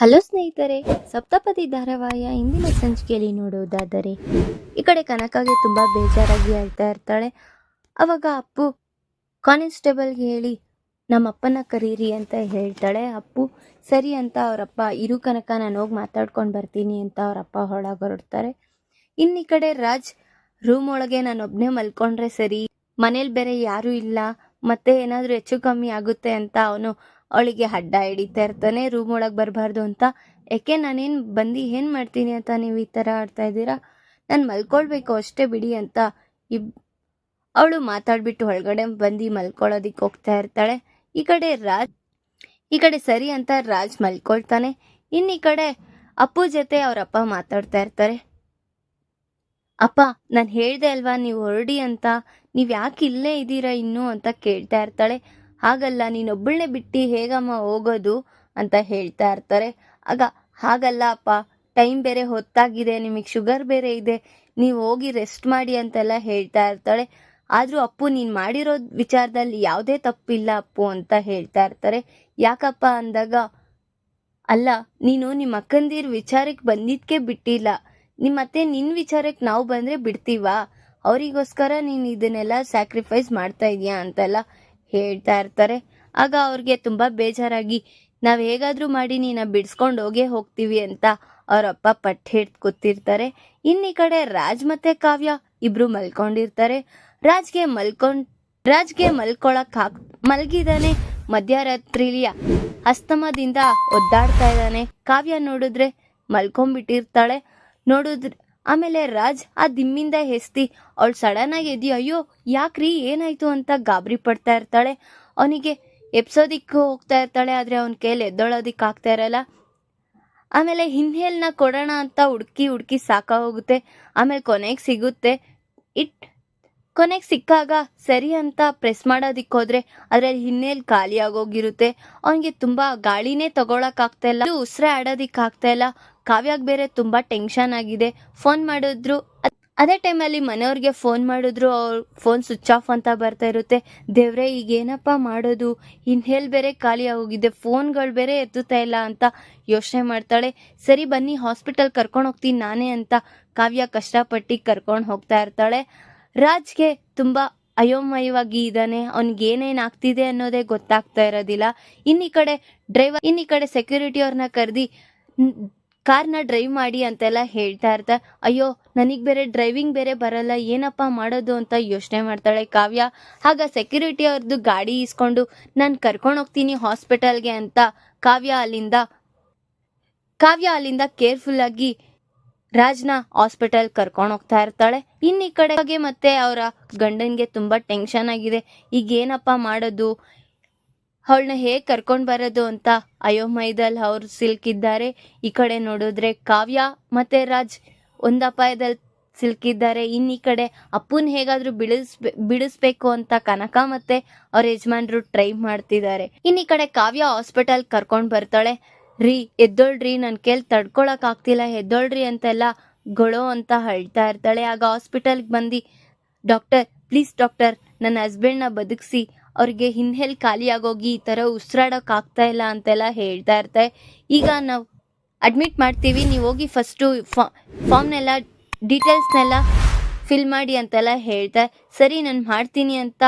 Hello ಸ್ನೇಹಿತರೆ, ಸಪ್ತಪದಿ ಧಾರಾವಾಹಿಯ ಇಂದಿನ ಸಂಚಿಕೆಯಲ್ಲಿ ನೋಡುವುದಾದರೆ ಈ ಕಡೆ ಕನಕಾಗೆ ತುಂಬ ಬೇಜಾರಾಗಿ ಹೇಳ್ತಾ ಇರ್ತಾಳೆ. ಅವಾಗ ಅಪ್ಪು ಕಾನ್ಸ್ಟೇಬಲ್ಗೆ ಹೇಳಿ ನಮ್ಮಪ್ಪನ ಕರೀರಿ ಅಂತ ಹೇಳ್ತಾಳೆ. ಅಪ್ಪು ಸರಿ ಅಂತ ಅವರಪ್ಪ ಇರು ಕನಕ, ನಾನು ಹೋಗಿ ಮಾತಾಡ್ಕೊಂಡು ಬರ್ತೀನಿ ಅಂತ ಅವರಪ್ಪ ಹೊರಗೆ ಹೊರಡ್ತಾರೆ. ಇನ್ನು ಈ ಕಡೆ ರಾಜ್ ರೂಮ್ ಒಳಗೆ ನಾನು ಒಬ್ಬನೇ ಮಲ್ಕೊಂಡ್ರೆ ಸರಿ, ಮನೇಲಿ ಬೇರೆ ಯಾರೂ ಇಲ್ಲ, ಮತ್ತೆ ಏನಾದರೂ ಹೆಚ್ಚು ಕಮ್ಮಿ ಆಗುತ್ತೆ ಅಂತ ಅವನು ಅವಳಿಗೆ ಅಡ್ಡ ಹಿಡಿತಾ ಇರ್ತಾನೆ. ರೂಮ್ ಒಳಗೆ ಬರಬಾರ್ದು ಅಂತ. ಯಾಕೆ ನಾನೇನು ಬಂದು ಏನು ಮಾಡ್ತೀನಿ ಅಂತ ನೀವು ಈ ಥರ ಆಡ್ತಾ ಇದ್ದೀರಾ, ನಾನು ಮಲ್ಕೊಳ್ಬೇಕು ಅಷ್ಟೇ ಬಿಡಿ ಅಂತ ಅವಳು ಮಾತಾಡ್ಬಿಟ್ಟು ಒಳಗಡೆ ಬಂದು ಮಲ್ಕೊಳ್ಳೋದಿಕ್ಕೆ ಹೋಗ್ತಾ ಇರ್ತಾಳೆ. ಈ ಕಡೆ ಸರಿ ಅಂತ ರಾಜ್ ಮಲ್ಕೊಳ್ತಾನೆ. ಇನ್ನು ಈ ಕಡೆ ಅಪ್ಪು ಜೊತೆ ಅವರಪ್ಪ ಮಾತಾಡ್ತಾ ಇರ್ತಾರೆ. ಅಪ್ಪ, ನಾನು ಹೇಳ್ದೆ ಅಲ್ವಾ ನೀವು ಹೊರಡಿ ಅಂತ, ನೀವು ಯಾಕೆ ಇಲ್ಲೇ ಇದ್ದೀರಾ ಇನ್ನೂ ಅಂತ ಕೇಳ್ತಾ ಇರ್ತಾಳೆ. ಹಾಗಲ್ಲ, ನೀನೊಬ್ಬಳನ್ನೇ ಬಿಟ್ಟು ಹೇಗಮ್ಮ ಹೋಗೋದು ಅಂತ ಹೇಳ್ತಾ ಇರ್ತಾರೆ. ಆಗ ಹಾಗಲ್ಲ ಅಪ್ಪ, ಟೈಮ್ ಬೇರೆ ಹೊತ್ತಾಗಿದೆ, ನಿಮಗೆ ಶುಗರ್ ಬೇರೆ ಇದೆ, ನೀವು ಹೋಗಿ ರೆಸ್ಟ್ ಮಾಡಿ ಅಂತೆಲ್ಲ ಹೇಳ್ತಾ ಇರ್ತಾಳೆ. ಆದರೂ ಅಪ್ಪು ನೀನು ಮಾಡಿರೋ ವಿಚಾರದಲ್ಲಿ ಯಾವುದೇ ತಪ್ಪಿಲ್ಲ ಅಪ್ಪು ಅಂತ ಹೇಳ್ತಾ ಇರ್ತಾರೆ. ಯಾಕಪ್ಪ ಅಂದಾಗ, ಅಲ್ಲ ನೀನು ನಿಮ್ಮ ಅಕ್ಕಂದಿರ ವಿಚಾರಕ್ಕೆ ಬಂದಿದ್ದಕ್ಕೆ ಬಿಟ್ಟಿಲ್ಲ, ಮತ್ತೆ ನಿನ್ನ ವಿಚಾರಕ್ಕೆ ನಾವು ಬಂದರೆ ಬಿಡ್ತೀವಾ, ಅವರಿಗೋಸ್ಕರ ನೀನು ಇದನ್ನೆಲ್ಲ ಸ್ಯಾಕ್ರಿಫೈಸ್ ಮಾಡ್ತಾ ಇದೀಯಾ ಅಂತೆಲ್ಲ ಹೇಳ್ತಾ ಇರ್ತಾರೆ. ಆಗ ಅವ್ರಿಗೆ ತುಂಬ ಬೇಜಾರಾಗಿ ನಾವು ಹೇಗಾದರೂ ಮಾಡಿ ನೀನ ಬಿಡಿಸ್ಕೊಂಡು ಹೋಗ್ತೀವಿ ಅಂತ ಅವರಪ್ಪ ಪಟ್ಟು ಹಿಡ್ದು ಕೂತಿರ್ತಾರೆ. ಇನ್ನು ಈ ಕಡೆ ರಾಜ್ ಮತ್ತೆ ಕಾವ್ಯ ಇಬ್ರು ಮಲ್ಕೊಂಡಿರ್ತಾರೆ. ರಾಜ್ಗೆ ಮಲ್ಗಿದಾನೆ. ಮಧ್ಯರಾತ್ರಿಲಿಯ ಅಸ್ತಮದಿಂದ ಒದ್ದಾಡ್ತಾ ಇದ್ದಾನೆ. ಕಾವ್ಯ ನೋಡಿದ್ರೆ ಮಲ್ಕೊಂಡ್ಬಿಟ್ಟಿರ್ತಾಳೆ. ಆಮೇಲೆ ರಾಜ್ ಆ ದಿಮ್ಮಿಂದ ಹೆಸ್ತಿ ಅವಳು ಸಡನ್ ಆಗಿ ಎದ್ದು ಅಯ್ಯೋ ಯಾಕ್ರಿ ಏನಾಯ್ತು ಅಂತ ಗಾಬರಿ ಪಡ್ತಾ ಇರ್ತಾಳೆ. ಅವನಿಗೆ ಎಪ್ಸೋದಿಕ್ಕೆ ಹೋಗ್ತಾ ಇರ್ತಾಳೆ, ಆದರೆ ಅವನ ಕೈಯಲ್ಲಿ ಎದ್ದೊಳೋದಿಕ್ಕೆ ಆಗ್ತಾ ಇರಲ್ಲ. ಆಮೇಲೆ ಇನ್ಹೇಲ್ನ ಕೊಡೋಣ ಅಂತ ಹುಡುಕಿ ಸಾಕಾಗೋಗುತ್ತೆ. ಆಮೇಲೆ ಕೊನೆಗೆ ಸಿಗುತ್ತೆ. ಕೊನೆಗೆ ಸಿಕ್ಕಾಗ ಸರಿ ಅಂತ ಪ್ರೆಸ್ ಮಾಡೋದಿಕ್ಕೆ ಹೋದ್ರೆ ಅದರಲ್ಲಿ ಹಿನ್ನೆಲೆ ಖಾಲಿ ಆಗೋಗಿರುತ್ತೆ. ಅವನಿಗೆ ತುಂಬ ಗಾಳಿನೇ ತಗೊಳಕ್ಕಾಗ್ತಾ ಇಲ್ಲ, ಉಸಿರೇ ಆಡೋದಿಕ್ಕೆ ಆಗ್ತಾ ಇಲ್ಲ. ಕಾವ್ಯಾಗ ಬೇರೆ ತುಂಬ ಟೆನ್ಷನ್ ಆಗಿದೆ. ಫೋನ್ ಮಾಡಿದ್ರು, ಅದೇ ಟೈಮಲ್ಲಿ ಮನೆಯವ್ರಿಗೆ ಫೋನ್ ಮಾಡಿದ್ರು, ಅವ್ರ ಫೋನ್ ಸ್ವಿಚ್ ಆಫ್ ಅಂತ ಬರ್ತಾ ಇರುತ್ತೆ. ದೇವ್ರೆ ಈಗೇನಪ್ಪ ಮಾಡೋದು, ಇನ್ಹೇಲ್ ಬೇರೆ ಖಾಲಿ ಆಗೋಗಿದೆ, ಫೋನ್ಗಳು ಬೇರೆ ಎತ್ತುತ್ತಾ ಇಲ್ಲ ಅಂತ ಯೋಚನೆ ಮಾಡ್ತಾಳೆ. ಸರಿ ಬನ್ನಿ ಹಾಸ್ಪಿಟಲ್ ಕರ್ಕೊಂಡು ಹೋಗ್ತೀನಿ ನಾನೇ ಅಂತ ಕಾವ್ಯ ಕಷ್ಟಪಟ್ಟು ಕರ್ಕೊಂಡು ಹೋಗ್ತಾ ಇರ್ತಾಳೆ. ರಾಜ್ಗೆ ತುಂಬ ಅಯೋಮಯವಾಗಿ ಇದ್ದಾನೆ, ಅವ್ನಿಗೆ ಏನೇನು ಆಗ್ತಿದೆ ಅನ್ನೋದೇ ಗೊತ್ತಾಗ್ತಾ ಇರೋದಿಲ್ಲ. ಇನ್ನಿ ಕಡೆ ಸೆಕ್ಯೂರಿಟಿ ಅವ್ರನ್ನ ಕರೆದಿ ಕಾರ್ನ ಡ್ರೈವ್ ಮಾಡಿ ಅಂತೆಲ್ಲ ಹೇಳ್ತಾ ಇರ್ತಾರೆ. ಅಯ್ಯೋ ನನಗೆ ಬೇರೆ ಡ್ರೈವಿಂಗ್ ಬೇರೆ ಬರಲ್ಲ, ಏನಪ್ಪ ಮಾಡೋದು ಅಂತ ಯೋಚನೆ ಮಾಡ್ತಾಳೆ ಕಾವ್ಯ. ಆಗ ಸೆಕ್ಯೂರಿಟಿ ಅವ್ರದ್ದು ಗಾಡಿ ಇಸ್ಕೊಂಡು ನಾನು ಕರ್ಕೊಂಡು ಹೋಗ್ತೀನಿ ಹಾಸ್ಪಿಟಲ್ಗೆ ಅಂತ ಕಾವ್ಯ ಅಲ್ಲಿಂದ ಕೇರ್ಫುಲ್ ಆಗಿ ರಾಜ್ನ ಹಾಸ್ಪಿಟಲ್ ಕರ್ಕೊಂಡು ಹೋಗ್ತಾ ಇರ್ತಾಳೆ. ಇನ್ನು ಈ ಕಡೆಗೆ ಮತ್ತೆ ಅವರ ಗಂಡನ್ಗೆ ತುಂಬ ಟೆನ್ಷನ್ ಆಗಿದೆ. ಈಗ ಏನಪ್ಪ ಮಾಡೋದು, ಅವಳನ್ನ ಹೇಗೆ ಕರ್ಕೊಂಡು ಬರೋದು ಅಂತ ಅಯೋಮಯದಲ್ಲಿ ಅವ್ರು ಸಿಲ್ಕಿದ್ದಾರೆ. ಈ ಕಡೆ ನೋಡಿದ್ರೆ ಕಾವ್ಯ ಮತ್ತೆ ರಾಜ್ ಒಂದಪಾಯದಲ್ಲಿ ಸಿಲ್ಕಿದ್ದಾರೆ. ಇನ್ನು ಈ ಕಡೆ ಅಪ್ಪನ ಹೇಗಾದ್ರೂ ಬಿಡಿಸ್ಬೇಕು ಅಂತ ಕನಕ ಮತ್ತೆ ಅವ್ರ ಯಜಮಾನ್ರು ಟ್ರೈ ಮಾಡ್ತಿದ್ದಾರೆ. ಇನ್ನು ಈ ಕಡೆ ಕಾವ್ಯ ಹಾಸ್ಪಿಟಲ್ ಕರ್ಕೊಂಡು ಬರ್ತಾಳೆ. ರೀ ಎದ್ದೋಳ್ರಿ, ನನ್ನ ಕೈಲಿ ತಡ್ಕೊಳಕ್ ಆಗ್ತಿಲ್ಲ, ಎದ್ದೋಳ್ರಿ ಅಂತೆಲ್ಲ ಗೊಳೋ ಅಂತ ಹೇಳ್ತಾ ಇರ್ತಾಳೆ. ಆಗ ಹಾಸ್ಪಿಟಲ್ಗೆ ಬಂದು ಡಾಕ್ಟರ್ ಪ್ಲೀಸ್ ಡಾಕ್ಟರ್, ನನ್ನ ಹಸ್ಬೆಂಡ್ನ ಬದುಕಿಸಿ, ಅವ್ರಿಗೆ ಇನ್ಹೇಲ್ ಖಾಲಿ ಆಗೋಗಿ ಈ ಥರ ಉಸಿರಾಡೋಕೆ ಆಗ್ತಾ ಇಲ್ಲ ಅಂತೆಲ್ಲ ಹೇಳ್ತಾ ಇರ್ತಾರೆ. ಈಗ ನಾವು ಅಡ್ಮಿಟ್ ಮಾಡ್ತೀವಿ, ನೀವು ಹೋಗಿ ಫಸ್ಟು ಫಾರ್ಮ್ನೆಲ್ಲ ಡೀಟೇಲ್ಸ್ನೆಲ್ಲ ಫಿಲ್ ಮಾಡಿ ಅಂತೆಲ್ಲ ಹೇಳ್ತಾರೆ. ಸರಿ ನಾನು ಮಾಡ್ತೀನಿ ಅಂತ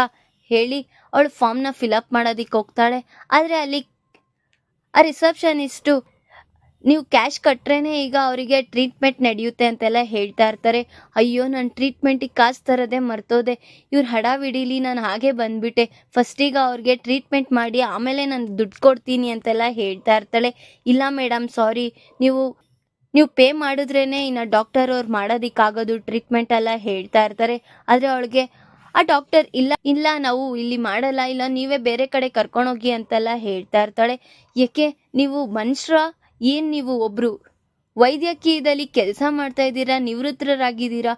ಹೇಳಿ ಅವಳು ಫಾರ್ಮ್ನ ಫಿಲಪ್ ಮಾಡೋದಕ್ಕೆ ಹೋಗ್ತಾಳೆ. ಆದರೆ ಅಲ್ಲಿ ಆ ರಿಸೆಪ್ಷನಿಸ್ಟು ನೀವು ಕ್ಯಾಶ್ ಕಟ್ರೇನೆ ಈಗ ಅವರಿಗೆ ಟ್ರೀಟ್ಮೆಂಟ್ ನಡೆಯುತ್ತೆ ಅಂತೆಲ್ಲ ಹೇಳ್ತಾ ಇರ್ತಾರೆ. ಅಯ್ಯೋ ನಾನು ಟ್ರೀಟ್ಮೆಂಟಿಗೆ ಕಾಸು ತರೋದೇ ಮರ್ತೋದೆ, ಇವ್ರು ಹಡಾವಿಡೀಲಿ ನಾನು ಹಾಗೆ ಬಂದ್ಬಿಟ್ಟೆ, ಫಸ್ಟೀಗ ಅವ್ರಿಗೆ ಟ್ರೀಟ್ಮೆಂಟ್ ಮಾಡಿ ಆಮೇಲೆ ನಾನು ದುಡ್ಡು ಕೊಡ್ತೀನಿ ಅಂತೆಲ್ಲ ಹೇಳ್ತಾ ಇರ್ತಾಳೆ. ಇಲ್ಲ ಮೇಡಮ್ ಸಾರಿ, ನೀವು ಪೇ ಮಾಡಿದ್ರೇ ಇನ್ನು ಡಾಕ್ಟರ್ ಅವ್ರು ಮಾಡೋದಕ್ಕಾಗೋದು ಟ್ರೀಟ್ಮೆಂಟ್ ಎಲ್ಲ ಹೇಳ್ತಾ ಇರ್ತಾರೆ. ಆದರೆ ಅವಳಿಗೆ ಆ ಡಾಕ್ಟರ್ ಇಲ್ಲ ನಾವು ಇಲ್ಲಿ ಮಾಡಲ್ಲ, ಇಲ್ಲ ನೀವೇ ಬೇರೆ ಕಡೆ ಕರ್ಕೊಂಡೋಗಿ ಅಂತೆಲ್ಲ ಹೇಳ್ತಾ ಇರ್ತಾಳೆ. ಏಕೆ ನೀವು ಮನುಷ್ಯರ, ಏನು ನೀವು ಒಬ್ರು ವೈದ್ಯಕೀಯದಲ್ಲಿ ಕೆಲಸ ಮಾಡ್ತಾ ಇದ್ದೀರಾ, ನಿವೃತ್ತರಾಗಿದ್ದೀರಾ,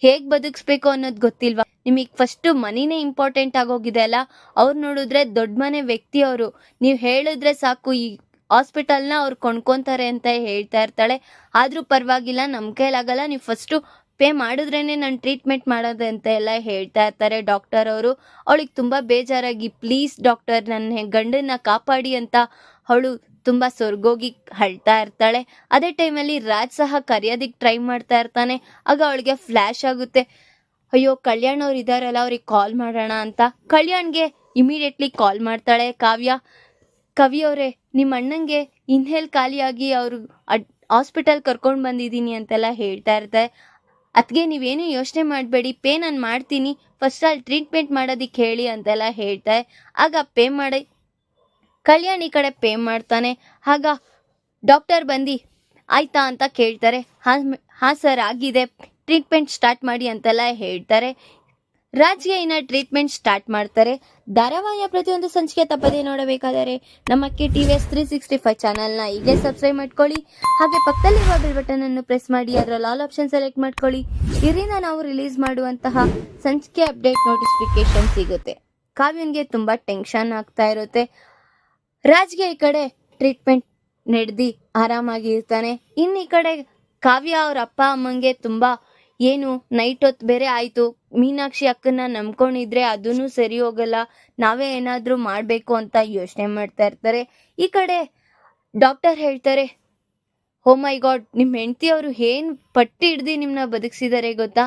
ಹೇಗೆ ಬದುಕಿಸ್ಬೇಕು ಅನ್ನೋದು ಗೊತ್ತಿಲ್ವಾ ನಿಮಗೆ? ಫಸ್ಟು ಮನಿನೇ ಇಂಪಾರ್ಟೆಂಟ್ ಆಗೋಗಿದೆ ಅಲ್ಲ. ಅವ್ರು ನೋಡಿದ್ರೆ ದೊಡ್ಡ ಮನೆ ವ್ಯಕ್ತಿ ಅವರು, ನೀವು ಹೇಳಿದ್ರೆ ಸಾಕು ಈ ಹಾಸ್ಪಿಟಲ್ನ ಅವ್ರು ಕೊಂಡ್ಕೊತಾರೆ ಅಂತ ಹೇಳ್ತಾ ಇರ್ತಾಳೆ. ಆದರೂ ಪರವಾಗಿಲ್ಲ, ನಮ್ಮ ಕೈಲಾಗಲ್ಲ, ನೀವು ಫಸ್ಟು ಪೇ ಮಾಡಿದ್ರೇನೆ ನಾನು ಟ್ರೀಟ್ಮೆಂಟ್ ಮಾಡೋದು ಅಂತ ಎಲ್ಲ ಹೇಳ್ತಾ ಇರ್ತಾರೆ ಡಾಕ್ಟರ್ ಅವರು. ಅವಳಿಗೆ ತುಂಬ ಬೇಜಾರಾಗಿ ಪ್ಲೀಸ್ ಡಾಕ್ಟರ್ ನನ್ನ ಗಂಡನ್ನ ಕಾಪಾಡಿ ಅಂತ ಅವಳು ತುಂಬಾ ಸೊರ್ಗೋಗಿ ಅಳ್ತಾ ಇರ್ತಾಳೆ. ಅದೇ ಟೈಮಲ್ಲಿ ರಾಜ್ ಸಹ ಕರೆಯೋದಿಕ್ ಟ್ರೈ ಮಾಡ್ತಾ ಇರ್ತಾನೆ. ಆಗ ಅವಳಿಗೆ ಫ್ಲಾಶ್ ಆಗುತ್ತೆ, ಅಯ್ಯೋ ಕಲ್ಯಾಣ್ ಅವ್ರು ಇದಾರಲ್ಲ, ಅವ್ರಿಗೆ ಕಾಲ್ ಮಾಡೋಣ ಅಂತ. ಕಲ್ಯಾಣ್ಗೆ ಇಮಿಡಿಯೇಟ್ಲಿ ಕಾಲ್ ಮಾಡ್ತಾಳೆ ಕಾವ್ಯ. ಕವಿ ಅವರೇ, ನಿಮ್ಮ ಅಣ್ಣಂಗೆ ಇನ್ಹೇಲ್ ಖಾಲಿಯಾಗಿ ಅವರು ಹಾಸ್ಪಿಟಲ್ ಕರ್ಕೊಂಡು ಬಂದಿದ್ದೀನಿ ಅಂತೆಲ್ಲ ಹೇಳ್ತಾ ಇರ್ತಾರೆ. ಅದ್ಗೆ ನೀವೇನು ಯೋಚನೆ ಮಾಡಬೇಡಿ, ಪೇ ನಾನು ಮಾಡ್ತೀನಿ, ಫಸ್ಟ್ ಅಲ್ಲಿ ಟ್ರೀಟ್ಮೆಂಟ್ ಮಾಡೋದಿಕ್ಕೆ ಹೇಳಿ ಅಂತೆಲ್ಲ ಹೇಳ್ತಾರೆ. ಆಗ ಪೇ ಮಾಡಿ ಕಲ್ಯಾಣ್ ಈ ಕಡೆ ಪೇ ಮಾಡ್ತಾನೆ. ಆಗ ಡಾಕ್ಟರ್ ಬಂದು ಆಯ್ತಾ ಅಂತ ಕೇಳ್ತಾರೆ. ಹಾಂ ಸರ್ ಆಗಿದೆ, ಟ್ರೀಟ್ಮೆಂಟ್ ಸ್ಟಾರ್ಟ್ ಮಾಡಿ ಅಂತೆಲ್ಲ ಹೇಳ್ತಾರೆ. ರಾಜ್ಗೆ ಇನ್ನ ಟ್ರೀಟ್ಮೆಂಟ್ ಸ್ಟಾರ್ಟ್ ಮಾಡ್ತಾರೆ. ಧಾರಾವಾಹಿಯ ಪ್ರತಿಯೊಂದು ಸಂಚಿಕೆ ತಪ್ಪದೇ ನೋಡಬೇಕಾದರೆ ನಮ್ಮ KTVS 365 ಚಾನಲ್ನ ಈಗಲೇ ಸಬ್ಸ್ಕ್ರೈಬ್ ಮಾಡ್ಕೊಳ್ಳಿ. ಹಾಗೆ ಪಕ್ಕದಲ್ಲಿರುವ ಬೆಲ್ ಬಟನ್ ಅನ್ನು ಪ್ರೆಸ್ ಮಾಡಿ ಅದರಲ್ಲಿ ಆಲ್ ಆಪ್ಷನ್ ಸೆಲೆಕ್ಟ್ ಮಾಡ್ಕೊಳ್ಳಿ. ಇದರಿಂದ ನಾವು ರಿಲೀಸ್ ಮಾಡುವಂತಹ ಸಂಚಿಕೆ ಅಪ್ಡೇಟ್ ನೋಟಿಫಿಕೇಶನ್ ಸಿಗುತ್ತೆ. ಕಾವ್ಯನ್ಗೆ ತುಂಬಾ ಟೆನ್ಷನ್ ಆಗ್ತಾ ಇರುತ್ತೆ. ರಾಜ್ಗೆ ಈ ಕಡೆ ಟ್ರೀಟ್ಮೆಂಟ್ ನಡೆದಿ ಆರಾಮಾಗಿ ಇರ್ತಾನೆ. ಇನ್ನು ಈ ಕಡೆ ಕಾವ್ಯ ಅವ್ರ ಅಪ್ಪ ಅಮ್ಮಂಗೆ ತುಂಬಾ ಏನು ನೈಟ್ ಹೊತ್ತು ಬೇರೆ ಆಯ್ತು, ಮೀನಾಕ್ಷಿ ಅಕ್ಕನ ನಂಬ್ಕೊಂಡಿದ್ರೆ ಅದೂ ಸರಿ ಹೋಗಲ್ಲ, ನಾವೇ ಏನಾದ್ರೂ ಮಾಡ್ಬೇಕು ಅಂತ ಯೋಚನೆ ಮಾಡ್ತಾ ಇರ್ತಾರೆ. ಈ ಕಡೆ ಡಾಕ್ಟರ್ ಹೇಳ್ತಾರೆ, ಓ ಮೈ ಗಾಡ್, ನಿಮ್ಮ ಹೆಂಡತಿ ಅವರು ಏನ್ ಪಟ್ಟಿ ಹಿಡ್ದು ನಿಮ್ನ ಬದುಕಿಸಿದಾರೆ ಗೊತ್ತಾ,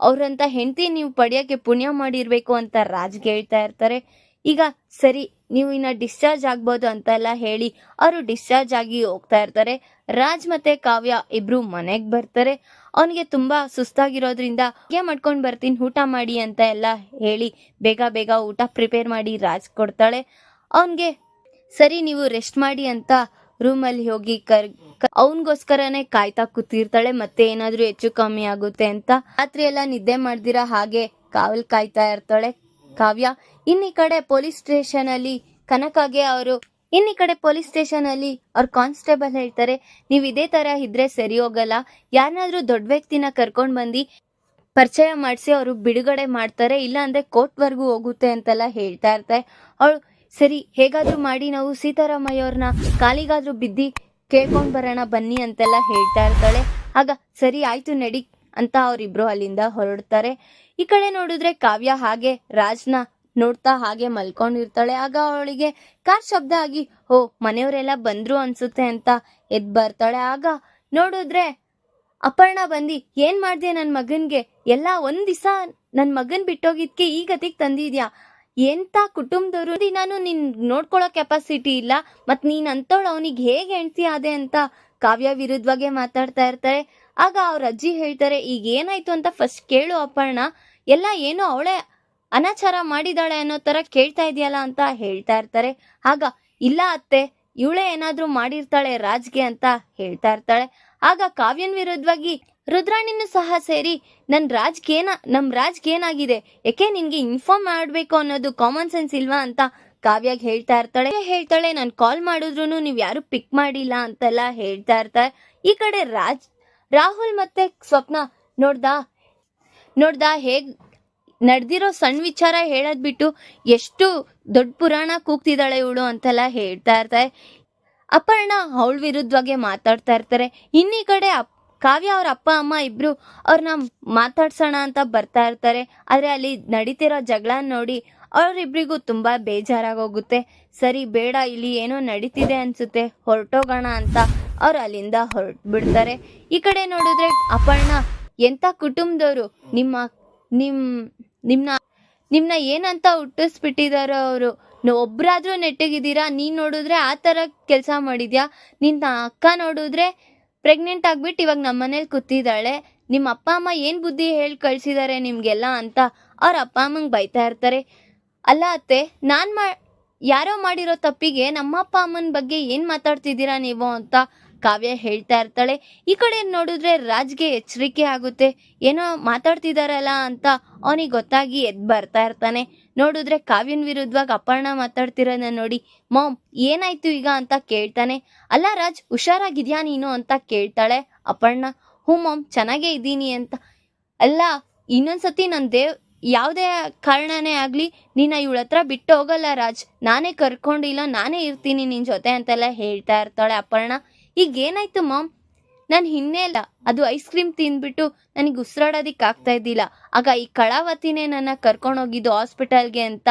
ಅವ್ರಂತ ಹೆಂಡತಿ ನೀವು ಪಡೆಯೋಕೆ ಪುಣ್ಯ ಮಾಡಿರ್ಬೇಕು ಅಂತ ರಾಜ್ಗೆ ಹೇಳ್ತಾ ಇರ್ತಾರೆ. ಈಗ ಸರಿ, ನೀವು ಇನ್ನ ಡಿಸ್ಚಾರ್ಜ್ ಆಗ್ಬೋದು ಅಂತೆಲ್ಲ ಹೇಳಿ ಅವರು ಡಿಸ್ಚಾರ್ಜ್ ಆಗಿ ಹೋಗ್ತಾ ಇರ್ತಾರೆ. ರಾಜ್ ಮತ್ತೆ ಕಾವ್ಯ ಇಬ್ರು ಮನೆಗೆ ಬರ್ತಾರೆ. ಅವನಿಗೆ ತುಂಬಾ ಸುಸ್ತಾಗಿರೋದ್ರಿಂದ ಅಡುಗೆ ಮಾಡ್ಕೊಂಡು ಬರ್ತೀನಿ, ಊಟ ಮಾಡಿ ಅಂತ ಎಲ್ಲ ಹೇಳಿ ಬೇಗ ಬೇಗ ಊಟ ಪ್ರಿಪೇರ್ ಮಾಡಿ ರಾಜ್ ಕೊಡ್ತಾಳೆ. ಅವನ್ಗೆ ಸರಿ ನೀವು ರೆಸ್ಟ್ ಮಾಡಿ ಅಂತ ರೂಮಲ್ಲಿ ಹೋಗಿ ಅವನಿಗೋಸ್ಕರನೇ ಕಾಯ್ತಾ ಕೂತಿರ್ತಾಳೆ, ಮತ್ತೆ ಏನಾದ್ರೂ ಹೆಚ್ಚು ಕಮ್ಮಿ ಆಗುತ್ತೆ ಅಂತ. ರಾತ್ರಿ ಎಲ್ಲ ನಿದ್ದೆ ಮಾಡ್ದಿರಾ ಹಾಗೆ ಕಾವಲ್ ಕಾಯ್ತಾ ಇರ್ತಾಳೆ ಕಾವ್ಯ. ಇನ್ನಿ ಕಡೆ ಪೊಲೀಸ್ ಸ್ಟೇಷನ್ ಅಲ್ಲಿ ಕನಕಾಗೆ ಅವರು ಅವ್ರ ಕಾನ್ಸ್ಟೇಬಲ್ ಹೇಳ್ತಾರೆ, ನೀವು ಇದೇ ತರ ಇದ್ರೆ ಸರಿ ಹೋಗಲ್ಲ, ಯಾರನ್ನಾದ್ರೂ ದೊಡ್ಡ ವ್ಯಕ್ತಿನ ಕರ್ಕೊಂಡ್ ಬಂದು ಪರಿಚಯ ಮಾಡಿಸಿ ಅವರು ಬಿಡುಗಡೆ ಮಾಡ್ತಾರೆ, ಇಲ್ಲ ಅಂದ್ರೆ ಕೋರ್ಟ್ವರೆಗೂ ಹೋಗುತ್ತೆ ಅಂತೆಲ್ಲ ಹೇಳ್ತಾ ಇರ್ತಾರೆ. ಅವಳು ಸರಿ ಹೇಗಾದ್ರೂ ಮಾಡಿ ನಾವು ಸೀತಾರಾಮಯ್ಯ ಅವ್ರನ್ನ ಕಾಲಿಗಾದ್ರೂ ಬಿದ್ದಿ ಕೇಳ್ಕೊಂಡ್ ಬರೋಣ ಬನ್ನಿ ಅಂತೆಲ್ಲ ಹೇಳ್ತಾ ಇರ್ತಾಳೆ. ಆಗ ಸರಿ ಆಯ್ತು ನಡಿ ಅಂತ ಅವರಿಬ್ರು ಅಲ್ಲಿಂದ ಹೊರಡ್ತಾರೆ. ಈ ಕಡೆ ನೋಡಿದ್ರೆ ಕಾವ್ಯ ಹಾಗೆ ರಾಜ್ನ ನೋಡ್ತಾ ಹಾಗೆ ಮಲ್ಕೊಂಡಿರ್ತಾಳೆ. ಆಗ ಅವಳಿಗೆ ಕಾರ್ ಶಬ್ದ ಆಗಿ ಓ ಮನೆಯವರೆಲ್ಲ ಬಂದ್ರು ಅನ್ಸುತ್ತೆ ಅಂತ ಎದ್ ಬರ್ತಾಳೆ. ಆಗ ನೋಡಿದ್ರೆ ಅಪರ್ಣ ಬಂದಿ ಏನ್ ಮಾಡ್ದೆ ನನ್ ಮಗನ್ಗೆ, ಎಲ್ಲ ಒಂದ್ ದಿವಸ ನನ್ ಮಗನ್ ಬಿಟ್ಟೋಗಿದ್ಕೆ ಈ ಗತಿಗೆ ತಂದಿದ್ಯಾ, ಎಂತ ಕುಟುಂಬದವರು, ನಾನು ನಿನ್ ನೋಡ್ಕೊಳ್ಳೋ ಕೆಪಾಸಿಟಿ ಇಲ್ಲ, ಮತ್ ನೀನ್ ಅಂತವಳು ಅವನಿಗೆ ಹೇಗೆ ಹೆಂಡ್ತಿ ಆದೆ ಅಂತ ಕಾವ್ಯ ವಿರುದ್ಧವಾಗೆ ಮಾತಾಡ್ತಾ ಇರ್ತಾರೆ. ಆಗ ಅವ್ರ ಅಜ್ಜಿ ಹೇಳ್ತಾರೆ, ಈಗ ಏನಾಯ್ತು ಅಂತ ಫಸ್ಟ್ ಕೇಳು ಅಪರ್ಣ, ಎಲ್ಲ ಏನೋ ಅವಳೇ ಅನಾಚಾರ ಮಾಡಿದಾಳೆ ಅನ್ನೋ ತರ ಕೇಳ್ತಾ ಇದೆಯಲ್ಲ ಅಂತ ಹೇಳ್ತಾ ಇರ್ತಾರೆ. ಆಗ ಇಲ್ಲ ಅತ್ತೆ, ಇವಳೇ ಏನಾದ್ರೂ ಮಾಡಿರ್ತಾಳೆ ರಾಜ್ಗೆ ಅಂತ ಹೇಳ್ತಾ ಇರ್ತಾಳೆ. ಆಗ ಕಾವ್ಯನ್ ವಿರುದ್ಧವಾಗಿ ರುದ್ರಾಣಿನೂ ಸಹ ಸೇರಿ ನಮ್ ರಾಜ್ಗೆ ಏನಾಗಿದೆ, ಯಾಕೆ ನಿನ್ಗೆ ಇನ್ಫಾರ್ಮ್ ಮಾಡ್ಬೇಕು ಅನ್ನೋದು ಕಾಮನ್ ಸೆನ್ಸ್ ಇಲ್ವಾ ಅಂತ ಕಾವ್ಯಾಗ ಹೇಳ್ತಾಳೆ ನಾನು ಕಾಲ್ ಮಾಡಿದ್ರು ನೀವ್ ಯಾರು ಪಿಕ್ ಮಾಡಿಲ್ಲ ಅಂತೆಲ್ಲ ಹೇಳ್ತಾ ಇರ್ತಾರೆ. ಈ ಕಡೆ ರಾಹುಲ್ ಮತ್ತೆ ಸ್ವಪ್ನ ನೋಡ್ದಾ ಹೇಗ್ ನಡೆದಿರೋ ಸಣ್ಣ ವಿಚಾರ ಹೇಳದ್ ಬಿಟ್ಟು ಎಷ್ಟು ದೊಡ್ಡ ಪುರಾಣ ಕೂಗ್ತಿದ್ದಾಳೆ ಇವಳು ಅಂತೆಲ್ಲ ಹೇಳ್ತಾ ಇರ್ತಾರೆ. ಅಪರ್ಣ ಅವಳ ವಿರುದ್ಧವಾಗಿ ಮಾತಾಡ್ತಾ ಇರ್ತಾರೆ. ಇನ್ನೀ ಕಡೆ ಕಾವ್ಯ ಅವ್ರ ಅಪ್ಪ ಅಮ್ಮ ಇಬ್ರು ಅವ್ರನ್ನ ಮಾತಾಡ್ಸೋಣ ಅಂತ ಬರ್ತಾ ಇರ್ತಾರೆ. ಆದ್ರೆ ಅಲ್ಲಿ ನಡೀತಿರೋ ಜಗಳ ನೋಡಿ ಅವ್ರಿಬ್ರಿಗೂ ತುಂಬಾ ಬೇಜಾರಾಗೋಗುತ್ತೆ. ಸರಿ ಬೇಡ, ಇಲ್ಲಿ ಏನೋ ನಡೀತಿದೆ ಅನ್ಸುತ್ತೆ, ಹೊರಟೋಗೋಣ ಅಂತ ಅವ್ರು ಅಲ್ಲಿಂದ ಹೊರಟ್ಬಿಡ್ತಾರೆ. ಈ ಕಡೆ ನೋಡಿದ್ರೆ ಅಪರ್ಣ ಎಂತ ಕುಟುಂಬದವರು, ನಿಮ್ನ ಏನಂತ ಹುಟ್ಟಿಸ್ಬಿಟ್ಟಿದಾರೋ ಅವರು, ಒಬ್ರಾದ್ರೂ ನೆಟ್ಟಗಿದ್ದೀರಾ, ನೀನ್ ನೋಡಿದ್ರೆ ಆ ತರ ಕೆಲಸ ಮಾಡಿದ್ಯಾ, ನಿನ್ನ ಅಕ್ಕ ನೋಡಿದ್ರೆ ಪ್ರೆಗ್ನೆಂಟ್ ಆಗ್ಬಿಟ್ಟು ಇವಾಗ ನಮ್ಮನೇಲಿ ಕೂತಿದ್ದಾಳೆ, ನಿಮ್ಮ ಅಪ್ಪ ಅಮ್ಮ ಏನ್ ಬುದ್ಧಿ ಹೇಳಿ ಕಳ್ಸಿದಾರೆ ನಿಮ್ಗೆಲ್ಲ ಅಂತ ಅವ್ರ ಅಪ್ಪ ಅಮ್ಮಂಗ್ ಬೈತಾ ಇರ್ತಾರೆ. ಅಲ್ಲ ಅತ್ತೆ, ಯಾರೋ ಮಾಡಿರೋ ತಪ್ಪಿಗೆ ನಮ್ಮ ಅಪ್ಪ ಅಮ್ಮನ ಬಗ್ಗೆ ಏನ್ ಮಾತಾಡ್ತಿದ್ದೀರಾ ನೀವು ಅಂತ ಕಾವ್ಯ ಹೇಳ್ತಾ ಇರ್ತಾಳೆ. ಈ ಕಡೆ ನೋಡಿದ್ರೆ ರಾಜ್ಗೆ ಎಚ್ಚರಿಕೆ ಆಗುತ್ತೆ, ಏನೋ ಮಾತಾಡ್ತಿದಾರಲ್ಲ ಅಂತ ಅವನಿಗೆ ಗೊತ್ತಾಗಿ ಎದ್ ಬರ್ತಾ ಇರ್ತಾನೆ. ನೋಡಿದ್ರೆ ಕಾವ್ಯನ್ ವಿರುದ್ಧವಾಗಿ ಅಪರ್ಣ ಮಾತಾಡ್ತಿರೋದನ್ನ ನೋಡಿ ಮಾಮ್ ಏನಾಯ್ತು ಈಗ ಅಂತ ಕೇಳ್ತಾನೆ. ಅಲ್ಲ ರಾಜ್, ಹುಷಾರಾಗಿದ್ಯಾ ನೀನು ಅಂತ ಕೇಳ್ತಾಳೆ ಅಪರ್ಣ. ಹ್ಞೂ ಮಾಮ್ ಚೆನ್ನಾಗೇ ಇದ್ದೀನಿ ಅಂತ. ಅಲ್ಲ ಇನ್ನೊಂದ್ಸತಿ ಯಾವುದೇ ಕಾರಣನೇ ಆಗ್ಲಿ ನಿನ್ನ ಇವಳ ಹತ್ರ ಬಿಟ್ಟು ಹೋಗಲ್ಲ ರಾಜ್, ನಾನೇ ಕರ್ಕೊಂಡಿಲ್ಲ, ನಾನೇ ಇರ್ತೀನಿ ನಿನ್ ಜೊತೆ ಅಂತೆಲ್ಲ ಹೇಳ್ತಾ ಇರ್ತಾಳೆ ಅಪರ್ಣ. ಈಗ ಏನಾಯ್ತು ಮಾಮ್, ನಾನು ಹಿನ್ನೆಲ್ಲ ಅದು ಐಸ್ ಕ್ರೀಮ್ ತಿಂದ್ಬಿಟ್ಟು ನನಗೆ ಉಸಿರಾಡೋದಿಕ್ ಆಗ್ತಾ ಇದ್ದಿಲ್ಲ, ಆಗ ಈ ಕಳಾವತಿನೇ ನನ್ನ ಕರ್ಕೊಂಡೋಗಿದ್ದು ಹಾಸ್ಪಿಟಲ್ಗೆ ಅಂತ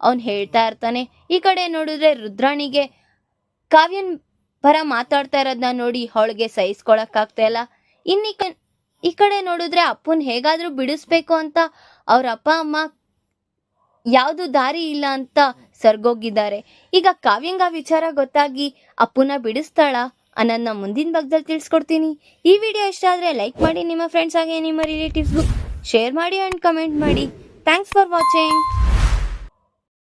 ಅವ್ನು ಹೇಳ್ತಾ ಇರ್ತಾನೆ. ಈ ಕಡೆ ನೋಡಿದ್ರೆ ರುದ್ರಾಣಿಗೆ ಕಾವ್ಯನ್ ಪರ ಮಾತಾಡ್ತಾ ಇರೋದನ್ನ ನೋಡಿ ಅವಳಿಗೆ ಸಹಿಸ್ಕೊಳಕ್ಕಾಗ್ತಾ ಇಲ್ಲ. ಈ ಕಡೆ ನೋಡಿದ್ರೆ ಅಪ್ಪನ್ ಹೇಗಾದ್ರೂ ಬಿಡಿಸ್ಬೇಕು ಅಂತ ಅವ್ರ ಅಪ್ಪ ಅಮ್ಮ ಯಾವ್ದು ದಾರಿ ಇಲ್ಲ ಅಂತ ಸರ್ಗೋಗಿದ್ದಾರೆ. ಈಗ ಕಾವ್ಯಂಗ ವಿಚಾರ ಗೊತ್ತಾಗಿ ಅಪ್ಪನ ಬಿಡಿಸ್ತಾಳ ಅನ್ನೋದನ್ನ ಮುಂದಿನ ಭಾಗದಲ್ಲಿ ತಿಳಿಸ್ಕೊಡ್ತೀನಿ. ಈ ವಿಡಿಯೋ ಇಷ್ಟ ಆದ್ರೆ ಲೈಕ್ ಮಾಡಿ, ನಿಮ್ಮ ಫ್ರೆಂಡ್ಸ್ ಹಾಗೆ ನಿಮ್ಮ ರಿಲೇಟಿವ್ಸ್ಗೂ ಶೇರ್ ಮಾಡಿ ಅಂಡ್ ಕಮೆಂಟ್ ಮಾಡಿ. Thanks for watching.